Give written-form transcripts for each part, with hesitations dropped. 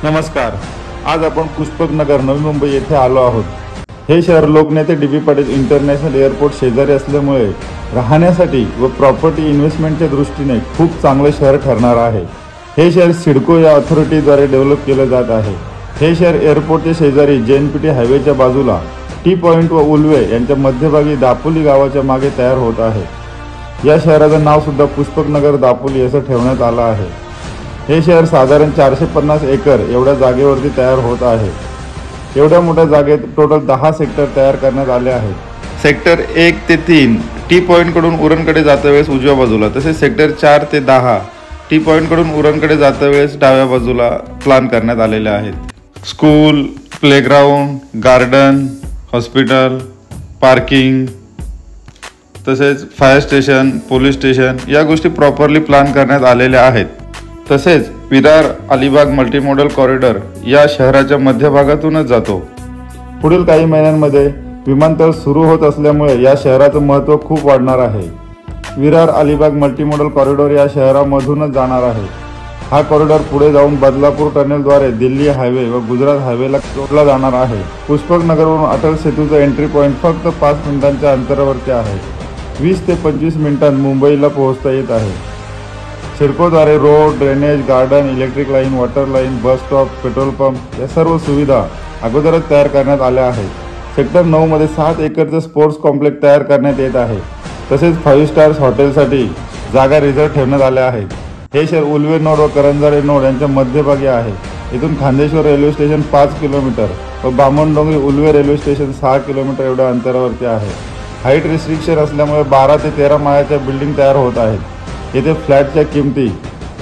नमस्कार। आज आपण पुष्पकनगर नवी मुंबई येथे आलो आहोत। हे शहर लोकनेते डी.बी. पाटील इंटरनॅशनल एअरपोर्ट शेजारी असल्यामुळे राहण्यासाठी व प्रॉपर्टी इन्व्हेस्टमेंटच्या दृष्टीने खूप चांगले शहर ठरणार आहे। हे शहर सिडको या अथॉरिटीद्वारे डेव्हलप केले जात आहे। हे शहर एअरपोर्टच्या शेजारी JNPT हायवेच्या बाजूला टी पॉइंट व उल्वे यांच्या मध्यभागी दापोली गावाच्या मागे तयार होत आहे। या शहराचे नाव सुद्धा पुष्पकनगर दापोली असं ठेवण्यात आलं आहे। हे शहर साधारण 450 एकर एवढ्या जागेवरती तयार होत आहे। एवढ्या मोठ्या जागेत टोटल 10 सेक्टर तयार करण्यात आले आहेत। सेक्टर 1 ते 3 टी पॉइंट कडून उरणकडे जाता वेळेस उजव्या बाजूला, तसेच सेक्टर 4 ते 10 टी पॉइंट कडून उरणकडे जाता वेळेस डाव्या बाजूला प्लॅन करण्यात आलेले आहेत। School, playground, garden, hospital, parking, तसेच फायर स्टेशन, पोलीस स्टेशन या गोष्टी प्रॉपरली प्लॅन करण्यात आलेल्या आहेत। तसेच विरार अलिबाग मल्टीमॉडल कॉरिडॉर या शहराच्या मध्यभागातूनच जातो। पुढील काही महिन्यांमध्ये विमानतळ सुरू होत असल्यामुळे या शहराचं महत्त्व खूप वाढणार आहे। विरार अलिबाग मल्टीमॉडल कॉरिडॉर या शहरामधूनच जाणार आहे। हा कॉरिडॉर पुढे जाऊन बदलापूर टनेलद्वारे दिल्ली हायवे व गुजरात हायवेला जोडला जाणार आहे। पुष्पकनगरवरून अटल सेतूचा एंट्री पॉइंट फक्त 5 मिनिटांच्या अंतरावरती आहे। 20 ते 25 मिनिटांत मुंबईला पोहोचता येत आहे। सिडकोद्वारे road, drainage, garden, electric line, water line, bus stop, petrol pump या सर्व सुविधा अगोदरच तयार करण्यात आल्या आहेत। सेक्टर 9 मध्ये 7 एकरचे स्पोर्ट्स कॉम्प्लेक्स तयार करण्यात येत आहे। तसेच 5 स्टार्स हॉटेलसाठी जागा रिझर्व ठेवण्यात आल्या आहेत। हे शहर उल्वे नोड व करंजाळे नोड यांच्या मध्यभागी आहे। इथून खांदेश्वर रेल्वे स्टेशन 5 किलोमीटर व Bamandongri Ulwe railway station 6 kilometre एवढ्या अंतरावरती आहे। हाईट रिस्ट्रिक्शन असल्यामुळे 12 ते 13 माळ्याच्या बिल्डिंग तयार होत आहेत। येथे फ्लॅटच्या किमती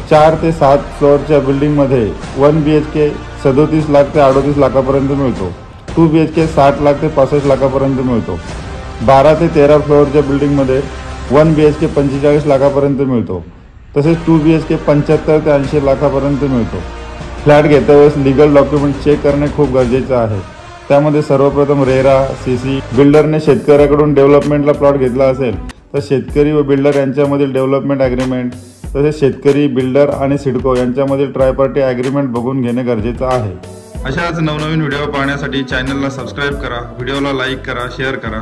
4 ते 7 फ्लोअरच्या बिल्डिंगमध्ये 1 BHK 37 लाख ते 38 लाखापर्यंत मिळतो। 2 BHK 60 लाख ते 65 लाखापर्यंत मिळतो। 12 ते 13 फ्लोअरच्या बिल्डिंगमध्ये 1 BHK 45 लाखापर्यंत मिळतो। तसेच 2 BHK 75 ते 80 लाखापर्यंत मिळतो। फ्लॅट घेता वेळेस लीगल डॉक्युमेंट चेक करणे खूप गरजेचे आहे। त्यामध्ये सर्वप्रथम रेरा, CC, बिल्डरने शेतकऱ्याकडून डेव्हलपमेंटला प्लॉट घेतला असेल तर शेतकरी व बिल्डर यांच्यामधील डेव्हलपमेंट ॲग्रीमेंट, तसेच शेतकरी, बिल्डर आणि सिडको यांच्यामधील ट्रायपार्टी ॲग्रीमेंट बघून घेणे गरजेचं आहे। अशाच नवनवीन व्हिडिओ पाहण्यासाठी चॅनलला सबस्क्राईब करा, व्हिडिओला लाईक करा, शेअर करा।